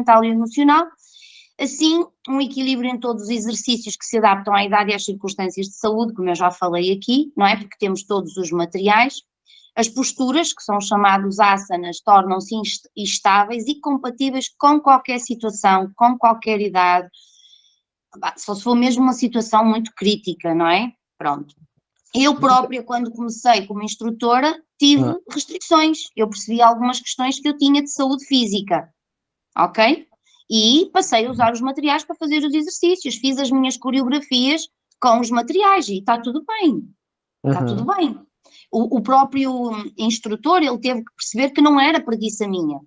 mental e emocional. Assim, um equilíbrio em todos os exercícios que se adaptam à idade e às circunstâncias de saúde, como eu já falei aqui, não é? Porque temos todos os materiais. As posturas, que são chamados asanas, tornam-se estáveis e compatíveis com qualquer situação, com qualquer idade, só se for mesmo uma situação muito crítica, não é? Pronto. Eu própria, quando comecei como instrutora, tive restrições. Eu percebi algumas questões que eu tinha de saúde física, ok? E passei a usar os materiais para fazer os exercícios. Fiz as minhas coreografias com os materiais e está tudo bem. Está tudo bem. O próprio instrutor, ele teve que perceber que não era preguiça minha,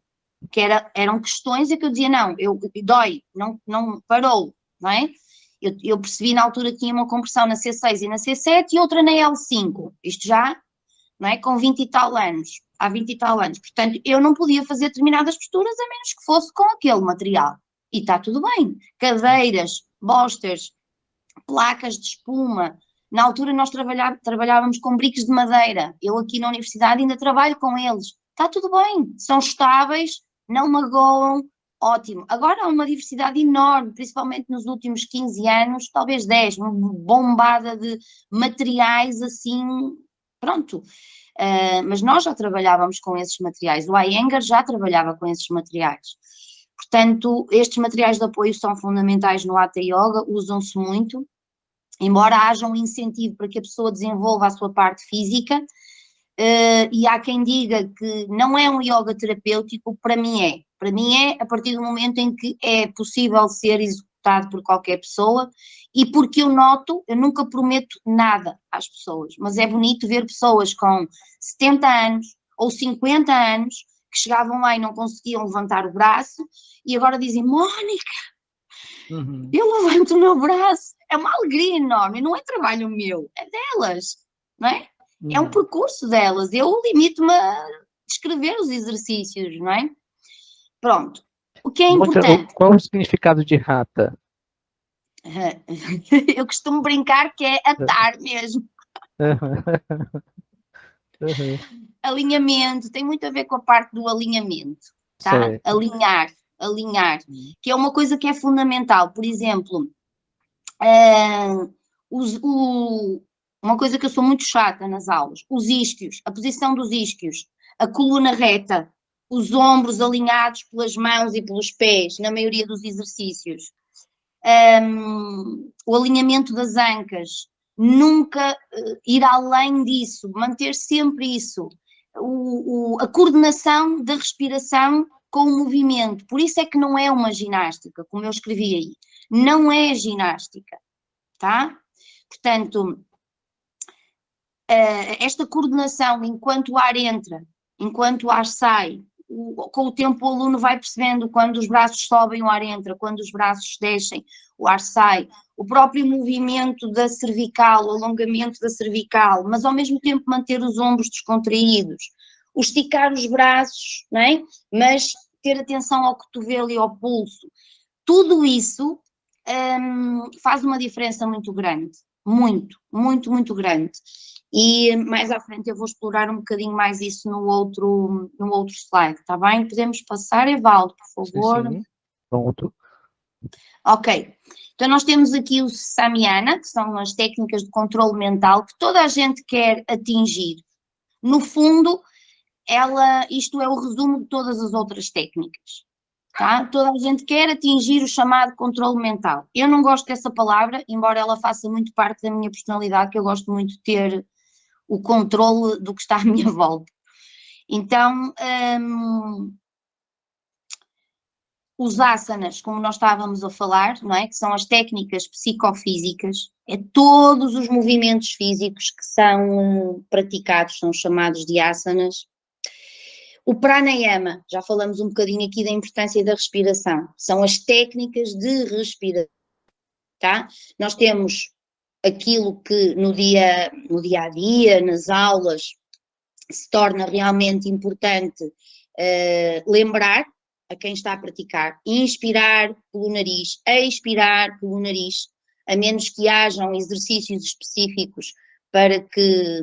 que eram questões em que eu dizia, não, dói, não parou, não é? Eu percebi na altura que tinha uma compressão na C6 e na C7 e outra na L5, isto já, não é, com 20 e tal anos, há 20 e tal anos, portanto eu não podia fazer determinadas posturas a menos que fosse com aquele material, e está tudo bem, cadeiras, bosters, placas de espuma, na altura nós trabalhávamos com bricks de madeira, eu aqui na universidade ainda trabalho com eles, está tudo bem, são estáveis, não magoam, ótimo. Agora há uma diversidade enorme, principalmente nos últimos 15 anos, talvez 10, uma bombada de materiais assim, pronto. Mas nós já trabalhávamos com esses materiais, o Iyengar já trabalhava com esses materiais. Portanto, estes materiais de apoio são fundamentais no Hatha Yoga, usam-se muito, embora haja um incentivo para que a pessoa desenvolva a sua parte física, e há quem diga que não é um yoga terapêutico, para mim é. Para mim é a partir do momento em que é possível ser executado por qualquer pessoa e porque eu noto, eu nunca prometo nada às pessoas, mas é bonito ver pessoas com 70 anos ou 50 anos que chegavam lá e não conseguiam levantar o braço e agora dizem, Mónica, eu levanto o meu braço, é uma alegria enorme, não é trabalho meu, é delas, não é? É um percurso delas, eu limito-me a descrever os exercícios, não é? Pronto. O que é importante? Qual é o significado de rata? Eu costumo brincar que é atar mesmo. Alinhamento, tem muito a ver com a parte do alinhamento, tá? Alinhar, que é uma coisa que é fundamental. Por exemplo, uma coisa que eu sou muito chata nas aulas, os isquios, a posição dos isquios, a coluna reta, os ombros alinhados pelas mãos e pelos pés, na maioria dos exercícios. O alinhamento das ancas, nunca ir além disso, manter sempre isso. A coordenação da respiração com o movimento, por isso é que não é uma ginástica, como eu escrevi aí, não é ginástica, tá? Portanto, esta coordenação enquanto o ar entra, enquanto o ar sai, com o tempo o aluno vai percebendo quando os braços sobem, o ar entra, quando os braços descem, o ar sai, o próprio movimento da cervical, o alongamento da cervical, mas ao mesmo tempo manter os ombros descontraídos, o esticar os braços, não é? Mas ter atenção ao cotovelo e ao pulso, tudo isso faz uma diferença muito grande, muito grande. E mais à frente eu vou explorar um bocadinho mais isso no outro slide, está bem? Podemos passar, Evaldo, por favor? Sim. Pronto. Ok, então nós temos aqui o Samyana, que são as técnicas de controle mental que toda a gente quer atingir. No fundo, isto é o resumo de todas as outras técnicas. Tá? Toda a gente quer atingir o chamado controle mental. Eu não gosto dessa palavra, embora ela faça muito parte da minha personalidade, que eu gosto muito de ter o controle do que está à minha volta. Então, os asanas, como nós estávamos a falar, não é? Que são as técnicas psicofísicas, é todos os movimentos físicos que são praticados, são chamados de asanas. O pranayama, já falamos um bocadinho aqui da importância da respiração, são as técnicas de respiração, tá? Nós temos aquilo que no dia a dia, nas aulas, se torna realmente importante lembrar a quem está a praticar, inspirar pelo nariz, expirar pelo nariz, a menos que hajam exercícios específicos para que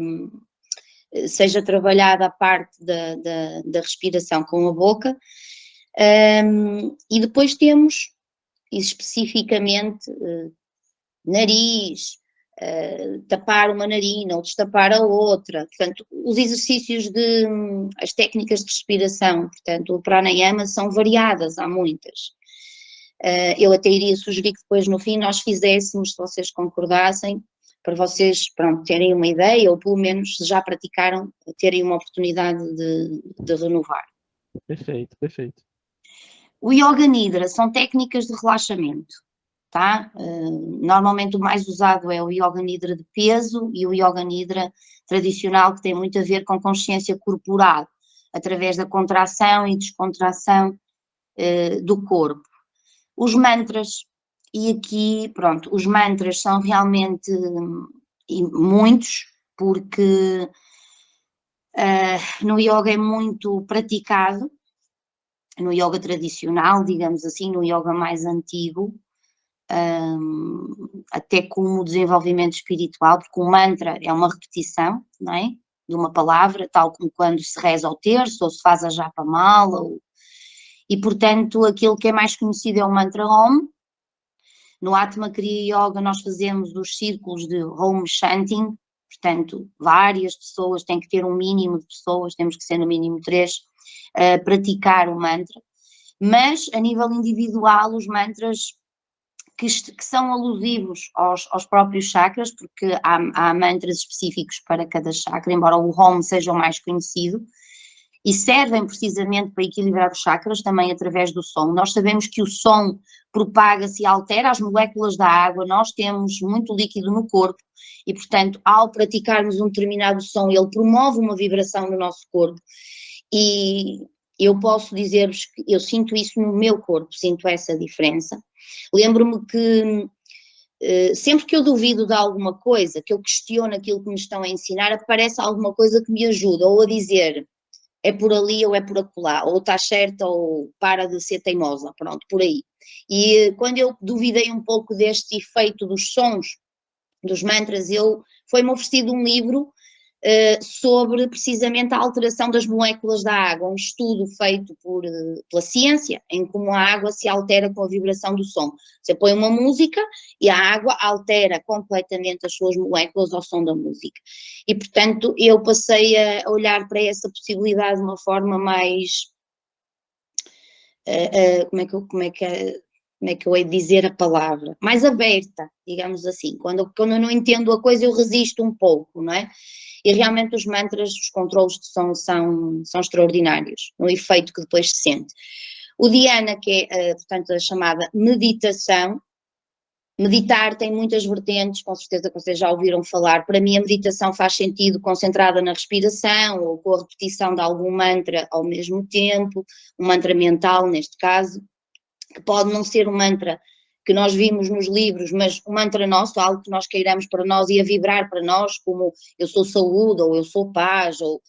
seja trabalhada a parte da respiração com a boca. E depois temos, especificamente, nariz, tapar uma narina ou destapar a outra, portanto, os exercícios as técnicas de respiração, portanto, o pranayama são variadas, há muitas. Eu até iria sugerir que depois no fim nós fizéssemos, se vocês concordassem, para vocês, pronto, terem uma ideia, ou pelo menos se já praticaram, terem uma oportunidade de renovar. Perfeito, perfeito. O Yoga Nidra são técnicas de relaxamento, tá? Normalmente o mais usado é o Yoga Nidra de peso e o Yoga Nidra tradicional, que tem muito a ver com consciência corporal, através da contração e descontração do corpo. Os mantras, e aqui, pronto, os mantras são realmente muitos, porque no yoga é muito praticado, no yoga tradicional, digamos assim, no yoga mais antigo, até como o desenvolvimento espiritual, porque o mantra é uma repetição, não é? De uma palavra, tal como quando se reza ao terço, ou se faz a japa mala, e portanto aquilo que é mais conhecido é o mantra Om. No Atma Kriya Yoga nós fazemos os círculos de Om Chanting, portanto várias pessoas, tem que ter um mínimo de pessoas, temos que ser no mínimo 3, praticar o mantra, mas a nível individual os mantras que são alusivos aos próprios chakras, porque há mantras específicos para cada chakra, embora o Om seja o mais conhecido, e servem precisamente para equilibrar os chakras também através do som. Nós sabemos que o som propaga-se e altera as moléculas da água, nós temos muito líquido no corpo e, portanto, ao praticarmos um determinado som, ele promove uma vibração no nosso corpo e eu posso dizer-vos que eu sinto isso no meu corpo, sinto essa diferença. Lembro-me que sempre que eu duvido de alguma coisa, que eu questiono aquilo que me estão a ensinar, aparece alguma coisa que me ajuda, ou a dizer é por ali ou é por acolá, ou está certa ou para de ser teimosa, pronto, por aí. E quando eu duvidei um pouco deste efeito dos sons, dos mantras, foi-me oferecido um livro sobre precisamente a alteração das moléculas da água, um estudo feito pela ciência, em como a água se altera com a vibração do som. Você põe uma música e a água altera completamente as suas moléculas ao som da música. E, portanto, eu passei a olhar para essa possibilidade de uma forma mais... como é que eu hei de dizer a palavra? Mais aberta, digamos assim. Quando eu não entendo a coisa, eu resisto um pouco, não é? E realmente os mantras, os controlos de som são extraordinários, no efeito que depois se sente. O dhyana, que é, portanto, a chamada meditação, meditar tem muitas vertentes, com certeza que vocês já ouviram falar. Para mim a meditação faz sentido concentrada na respiração ou com a repetição de algum mantra ao mesmo tempo, um mantra mental neste caso, que pode não ser um mantra que nós vimos nos livros, mas um mantra nosso, algo que nós queiramos para nós e a vibrar para nós, como eu sou saúde, ou eu sou paz, ou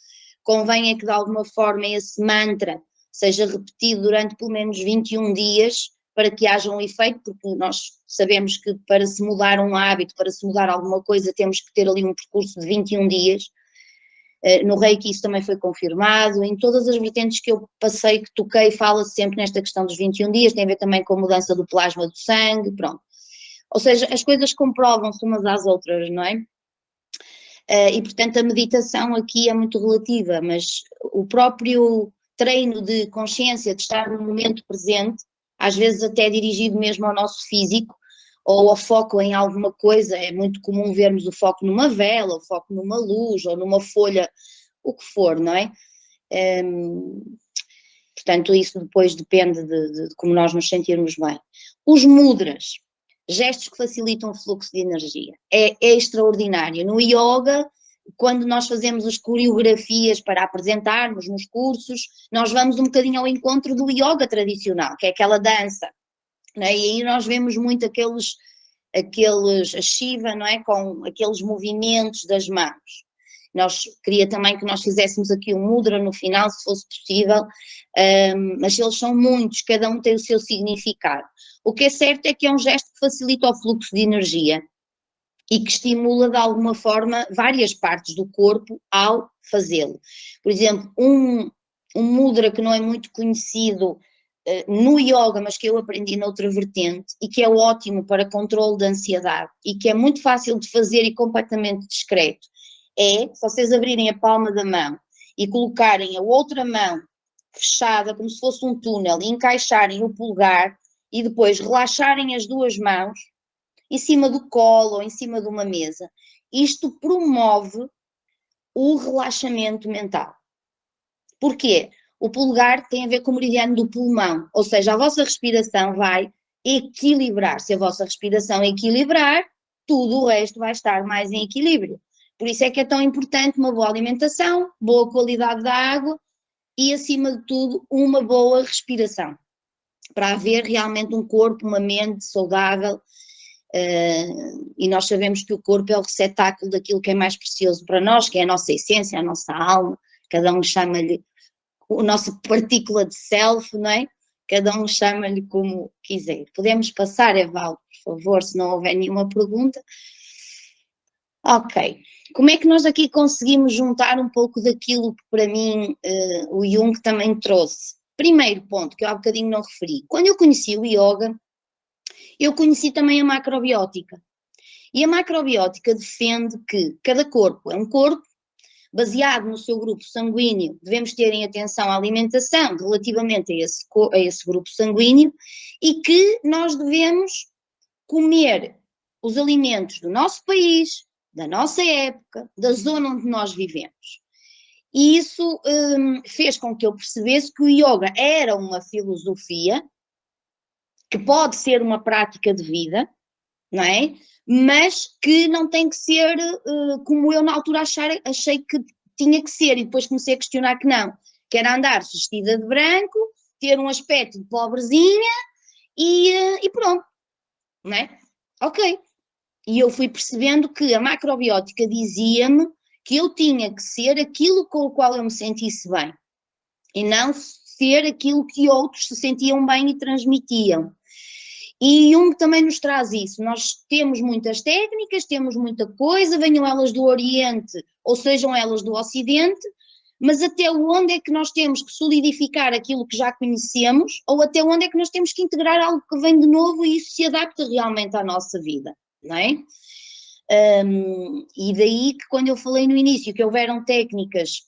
convém é que de alguma forma esse mantra seja repetido durante pelo menos 21 dias para que haja um efeito, porque nós sabemos que para se mudar um hábito, para se mudar alguma coisa, temos que ter ali um percurso de 21 dias. No Reiki isso também foi confirmado, em todas as vertentes que eu passei, que toquei, fala-se sempre nesta questão dos 21 dias, tem a ver também com a mudança do plasma do sangue, pronto. Ou seja, as coisas comprovam-se umas às outras, não é? E portanto a meditação aqui é muito relativa, mas o próprio treino de consciência, de estar no momento presente, às vezes até dirigido mesmo ao nosso físico, ou ao foco em alguma coisa, é muito comum vermos o foco numa vela, o foco numa luz, ou numa folha, o que for, não é? Portanto, isso depois depende de como nós nos sentirmos bem. Os mudras, gestos que facilitam o fluxo de energia, é extraordinário. No yoga, quando nós fazemos as coreografias para apresentarmos nos cursos, nós vamos um bocadinho ao encontro do yoga tradicional, que é aquela dança. Não é? E aí nós vemos muito a Shiva, não é? Com aqueles movimentos das mãos. Queria também que nós fizéssemos aqui um mudra no final, se fosse possível, mas eles são muitos, cada um tem o seu significado. O que é certo é que é um gesto que facilita o fluxo de energia e que estimula de alguma forma várias partes do corpo ao fazê-lo. Por exemplo, um mudra que não é muito conhecido no yoga, mas que eu aprendi noutra vertente e que é ótimo para controle da ansiedade e que é muito fácil de fazer e completamente discreto, é, se vocês abrirem a palma da mão e colocarem a outra mão fechada, como se fosse um túnel, e encaixarem o polegar e depois relaxarem as duas mãos em cima do colo ou em cima de uma mesa. Isto promove o relaxamento mental. Porquê? O polegar tem a ver com o meridiano do pulmão, ou seja, a vossa respiração vai equilibrar. Se a vossa respiração equilibrar, tudo o resto vai estar mais em equilíbrio. Por isso é que é tão importante uma boa alimentação, boa qualidade da água e, acima de tudo, uma boa respiração, para haver realmente um corpo, uma mente saudável. E nós sabemos que o corpo é o receptáculo daquilo que é mais precioso para nós, que é a nossa essência, a nossa alma, cada um chama-lhe o nosso partícula de self, não é? Cada um chama-lhe como quiser. Podemos passar, Evaldo, por favor, se não houver nenhuma pergunta. Ok. Como é que nós aqui conseguimos juntar um pouco daquilo que para mim o Jung também trouxe? Primeiro ponto, que eu há bocadinho não referi. Quando eu conheci o yoga, eu conheci também a macrobiótica. E a macrobiótica defende que cada corpo é um corpo, baseado no seu grupo sanguíneo, devemos ter em atenção a alimentação relativamente a esse grupo sanguíneo e que nós devemos comer os alimentos do nosso país, da nossa época, da zona onde nós vivemos. E isso fez com que eu percebesse que o yoga era uma filosofia, que pode ser uma prática de vida, não é? Mas que não tem que ser como eu na altura achei que tinha que ser, e depois comecei a questionar que não, que era andar vestida de branco, ter um aspecto de pobrezinha e pronto, não é? Ok. E eu fui percebendo que a macrobiótica dizia-me que eu tinha que ser aquilo com o qual eu me sentisse bem, e não ser aquilo que outros se sentiam bem e transmitiam. E Jung também nos traz isso, nós temos muitas técnicas, temos muita coisa, venham elas do Oriente ou sejam elas do Ocidente, mas até onde é que nós temos que solidificar aquilo que já conhecemos ou até onde é que nós temos que integrar algo que vem de novo e isso se adapta realmente à nossa vida, não é? E daí que quando eu falei no início que houveram técnicas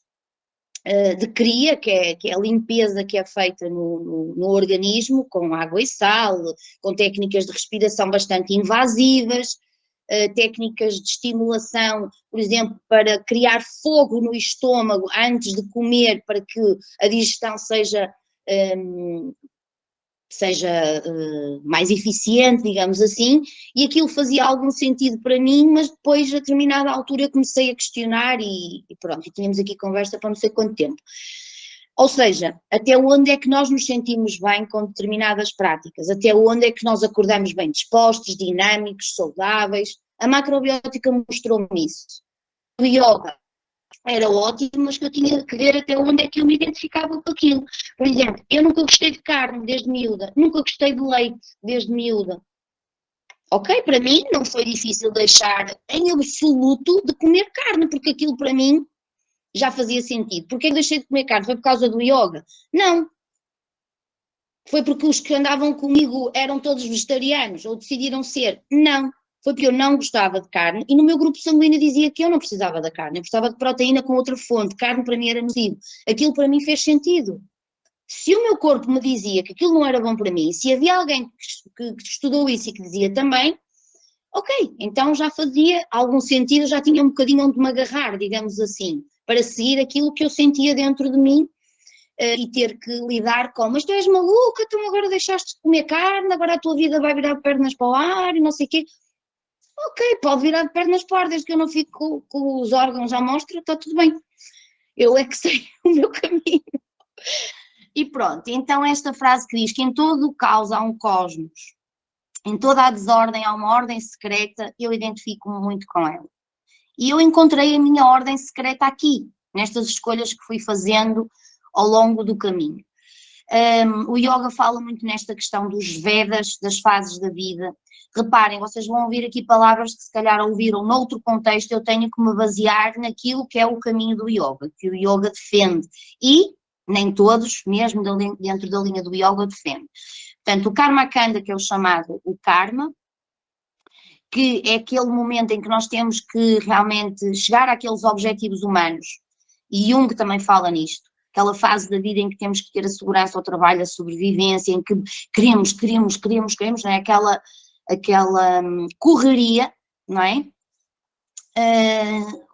de cria, que é a limpeza que é feita no organismo, com água e sal, com técnicas de respiração bastante invasivas, técnicas de estimulação, por exemplo, para criar fogo no estômago antes de comer, para que a digestão seja mais eficiente, digamos assim, e aquilo fazia algum sentido para mim, mas depois a determinada altura eu comecei a questionar e pronto, e tínhamos aqui conversa para não sei quanto tempo. Ou seja, até onde é que nós nos sentimos bem com determinadas práticas, até onde é que nós acordamos bem dispostos, dinâmicos, saudáveis. A macrobiótica mostrou-me isso. O yoga era ótimo, mas que eu tinha que ver até onde é que eu me identificava com aquilo. Por exemplo, eu nunca gostei de carne desde miúda, nunca gostei de leite desde miúda. Ok, para mim não foi difícil deixar em absoluto de comer carne, porque aquilo para mim já fazia sentido. Porquê que deixei de comer carne? Foi por causa do yoga? Não. Foi porque os que andavam comigo eram todos vegetarianos ou decidiram ser? Não. Foi porque eu não gostava de carne e no meu grupo sanguíneo dizia que eu não precisava da carne, eu precisava de proteína com outra fonte, carne para mim era nocivo. Aquilo para mim fez sentido. Se o meu corpo me dizia que aquilo não era bom para mim, se havia alguém que estudou isso e que dizia também, ok, então já fazia algum sentido, já tinha um bocadinho onde me agarrar, digamos assim, para seguir aquilo que eu sentia dentro de mim e ter que lidar com, mas tu és maluca, tu agora deixaste de comer carne, agora a tua vida vai virar de pernas para o ar e não sei o quê. Ok, pode virar de pernas para o ar, desde que eu não fique com os órgãos à mostra, está tudo bem. Eu é que sei o meu caminho. E pronto, então esta frase que diz que em todo o caos há um cosmos, em toda a desordem há uma ordem secreta, eu identifico-me muito com ela. E eu encontrei a minha ordem secreta aqui, nestas escolhas que fui fazendo ao longo do caminho. O yoga fala muito nesta questão dos Vedas, das fases da vida. Reparem, vocês vão ouvir aqui palavras que se calhar ouviram noutro contexto, eu tenho que me basear naquilo que é o caminho do yoga, que o yoga defende. E nem todos, mesmo dentro da linha do yoga, defendem. Portanto, o Karma Kanda, que é o chamado o Karma, que é aquele momento em que nós temos que realmente chegar àqueles objetivos humanos, e Jung também fala nisto, aquela fase da vida em que temos que ter a segurança ao trabalho, a sobrevivência, em que queremos, não é? Aquela correria, não é?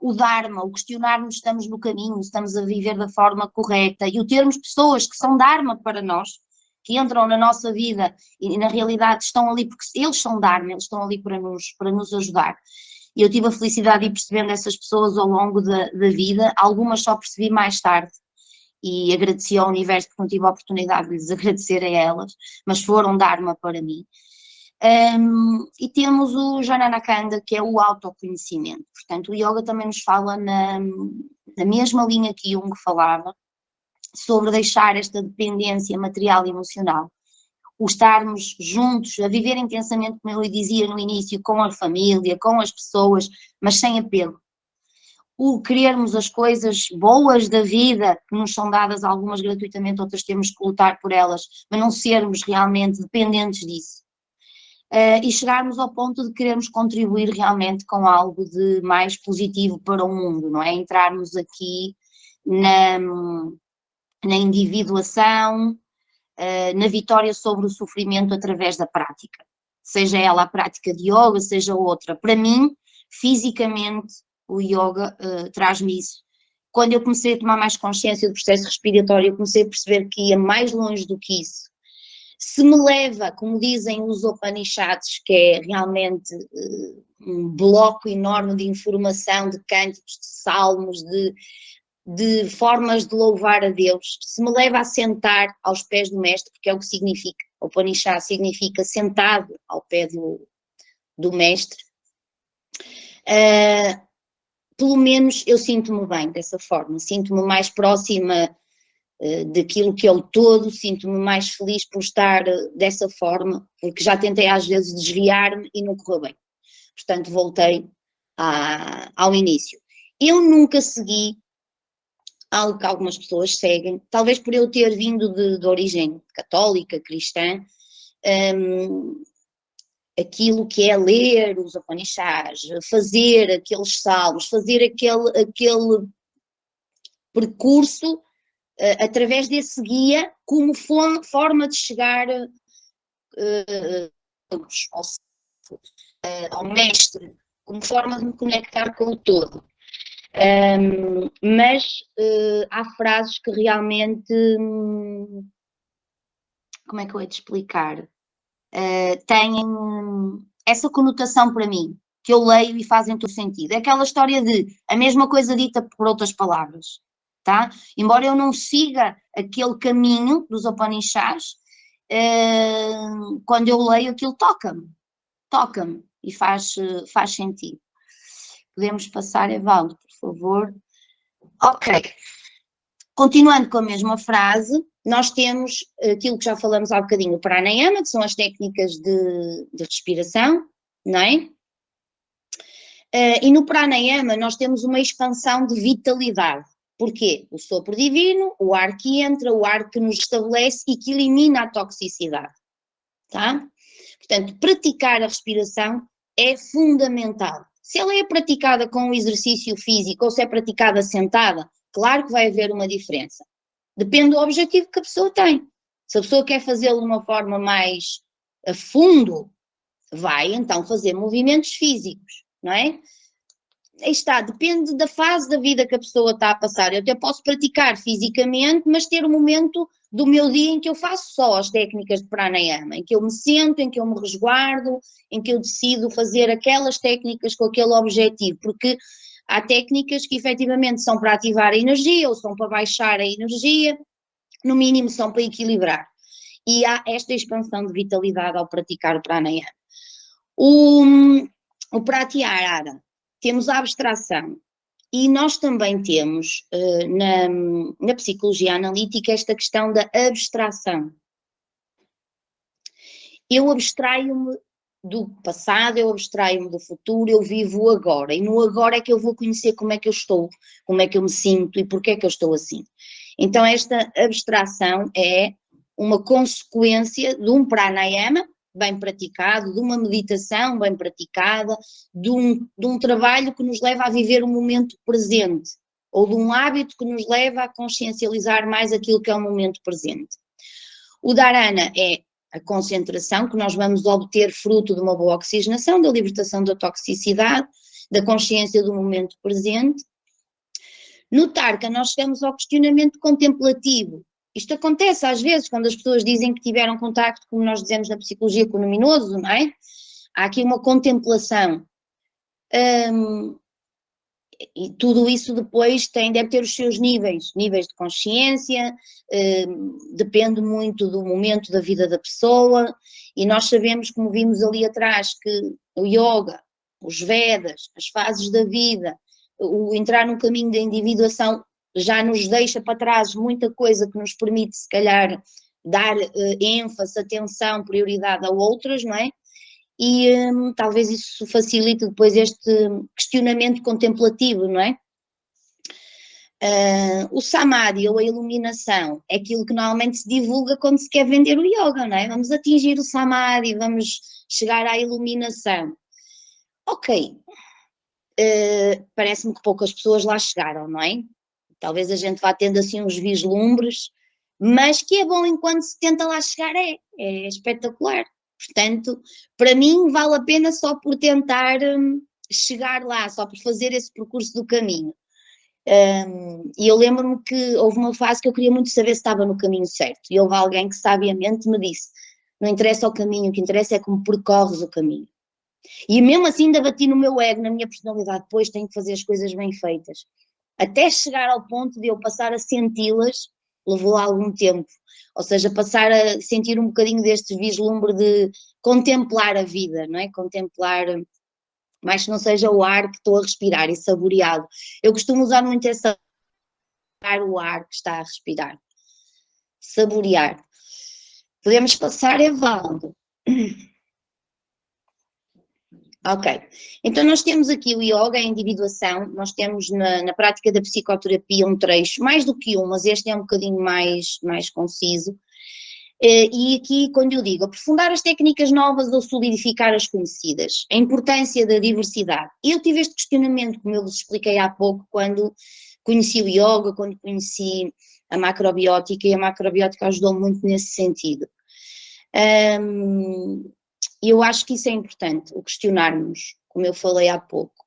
O Dharma, o questionarmos se estamos no caminho, se estamos a viver da forma correta, e o termos pessoas que são Dharma para nós, que entram na nossa vida e na realidade estão ali porque eles são Dharma, eles estão ali para nos ajudar. E eu tive a felicidade de ir percebendo essas pessoas ao longo da vida, algumas só percebi mais tarde, e agradeci ao universo porque não tive a oportunidade de lhes agradecer a elas, mas foram Dharma para mim. E temos o Jananakanda, que é o autoconhecimento. Portanto, o yoga também nos fala na mesma linha que Jung falava, sobre deixar esta dependência material e emocional, o estarmos juntos, a viver intensamente, como eu dizia no início, com a família, com as pessoas, mas sem apego. O querermos as coisas boas da vida, que nos são dadas algumas gratuitamente, outras temos que lutar por elas, mas não sermos realmente dependentes disso. E chegarmos ao ponto de querermos contribuir realmente com algo de mais positivo para o mundo, não é? Entrarmos aqui na individuação, na vitória sobre o sofrimento através da prática, seja ela a prática de yoga, seja outra. Para mim, fisicamente, o yoga traz-me isso. Quando eu comecei a tomar mais consciência do processo respiratório, eu comecei a perceber que ia mais longe do que isso. Se me leva, como dizem os Upanishads, que é realmente um bloco enorme de informação, de cânticos, de salmos, de formas de louvar a Deus, se me leva a sentar aos pés do mestre, porque é o que significa, o Upanishad significa sentado ao pé do mestre, pelo menos eu sinto-me bem dessa forma, sinto-me mais próxima daquilo que é o todo, sinto-me mais feliz por estar dessa forma, porque já tentei às vezes desviar-me e não correu bem. Portanto, voltei ao início. Eu nunca segui algo que algumas pessoas seguem, talvez por eu ter vindo de origem católica, cristã, aquilo que é ler os Upanishads, fazer aqueles salmos, fazer aquele percurso através desse guia como forma de chegar ao mestre, como forma de me conectar com o todo. Mas há frases que realmente, como é que eu hei de explicar, têm essa conotação para mim, que eu leio e fazem todo sentido. É aquela história de a mesma coisa dita por outras palavras, tá? Embora eu não siga aquele caminho dos Upanishads, quando eu leio aquilo toca-me e faz sentido. Podemos passar, Evaldo, por favor. Ok. Continuando com a mesma frase, nós temos aquilo que já falamos há bocadinho, o pranayama, que são as técnicas de respiração, não é? E no pranayama nós temos uma expansão de vitalidade. Porquê? O sopro divino, o ar que entra, o ar que nos estabelece e que elimina a toxicidade, tá? Portanto, praticar a respiração é fundamental. Se ela é praticada com um exercício físico ou se é praticada sentada, claro que vai haver uma diferença. Depende do objetivo que a pessoa tem. Se a pessoa quer fazê-lo de uma forma mais a fundo, vai então fazer movimentos físicos, não é? Aí está, depende da fase da vida que a pessoa está a passar. Eu até posso praticar fisicamente, mas ter um momento do meu dia em que eu faço só as técnicas de pranayama, em que eu me sento, em que eu me resguardo, em que eu decido fazer aquelas técnicas com aquele objetivo, porque há técnicas que efetivamente são para ativar a energia ou são para baixar a energia, no mínimo são para equilibrar. E há esta expansão de vitalidade ao praticar o pranayama. O pratyahara, temos a abstração. E nós também temos, na psicologia analítica, esta questão da abstração. Eu abstraio-me do passado, eu abstraio-me do futuro, eu vivo o agora. E no agora é que eu vou conhecer como é que eu estou, como é que eu me sinto e porque é que eu estou assim. Então esta abstração é uma consequência de um pranayama bem praticado, de uma meditação bem praticada, de um trabalho que nos leva a viver o momento presente, ou de um hábito que nos leva a consciencializar mais aquilo que é o momento presente. O dharana é a concentração que nós vamos obter fruto de uma boa oxigenação, da libertação da toxicidade, da consciência do momento presente. No Tarka nós chegamos ao questionamento contemplativo. Isto acontece às vezes quando as pessoas dizem que tiveram contacto, como nós dizemos na psicologia, com o luminoso, não é? Há aqui uma contemplação. E tudo isso depois deve ter os seus níveis de consciência, depende muito do momento da vida da pessoa, e nós sabemos, como vimos ali atrás, que o yoga, os Vedas, as fases da vida, o entrar no caminho da individuação já nos deixa para trás muita coisa que nos permite, se calhar, dar ênfase, atenção, prioridade a outras, não é? E talvez isso facilite depois este questionamento contemplativo, não é? O samadhi, ou a iluminação, é aquilo que normalmente se divulga quando se quer vender o yoga, não é? Vamos atingir o samadhi, vamos chegar à iluminação. Ok, parece-me que poucas pessoas lá chegaram, não é? Talvez a gente vá tendo assim uns vislumbres, mas que é bom enquanto se tenta lá chegar, é espetacular. Portanto, para mim vale a pena só por tentar chegar lá, só por fazer esse percurso do caminho. E eu lembro-me que houve uma fase que eu queria muito saber se estava no caminho certo, e houve alguém que sabiamente me disse, não interessa o caminho, o que interessa é como percorres o caminho. E mesmo assim ainda bati no meu ego, na minha personalidade, depois tenho que fazer as coisas bem feitas. Até chegar ao ponto de eu passar a senti-las, levou algum tempo. Ou seja, passar a sentir um bocadinho deste vislumbre de contemplar a vida, não é? Contemplar, mais que não seja o ar que estou a respirar e saboreá-lo. Eu costumo usar muito essa o ar que está a respirar. Saborear. Podemos passar, Evaldo. Ok, então nós temos aqui o yoga, a individuação, nós temos na prática da psicoterapia um trecho, mais do que um, mas este é um bocadinho mais conciso, e aqui quando eu digo aprofundar as técnicas novas ou solidificar as conhecidas, a importância da diversidade. Eu tive este questionamento, como eu vos expliquei há pouco, quando conheci o yoga, quando conheci a macrobiótica, e a macrobiótica ajudou muito nesse sentido. E eu acho que isso é importante, o questionarmos, como eu falei há pouco.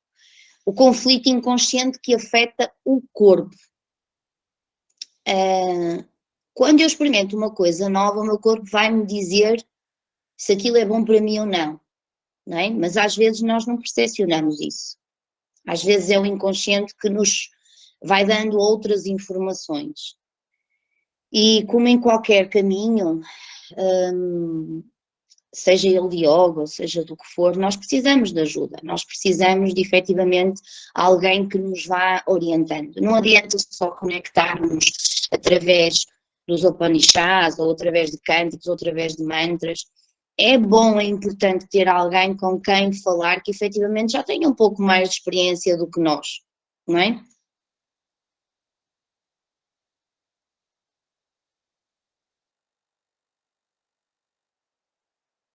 O conflito inconsciente que afeta o corpo. Quando eu experimento uma coisa nova, o meu corpo vai-me dizer se aquilo é bom para mim ou não, não é? Mas às vezes nós não percepcionamos isso. Às vezes é o inconsciente que nos vai dando outras informações. E como em qualquer caminho, seja ele de yoga, ou seja do que for, nós precisamos de ajuda, nós precisamos de efetivamente alguém que nos vá orientando. Não adianta só conectarmos através dos Upanishads, ou através de cânticos, ou através de mantras. É bom, é importante ter alguém com quem falar que efetivamente já tenha um pouco mais de experiência do que nós, não é?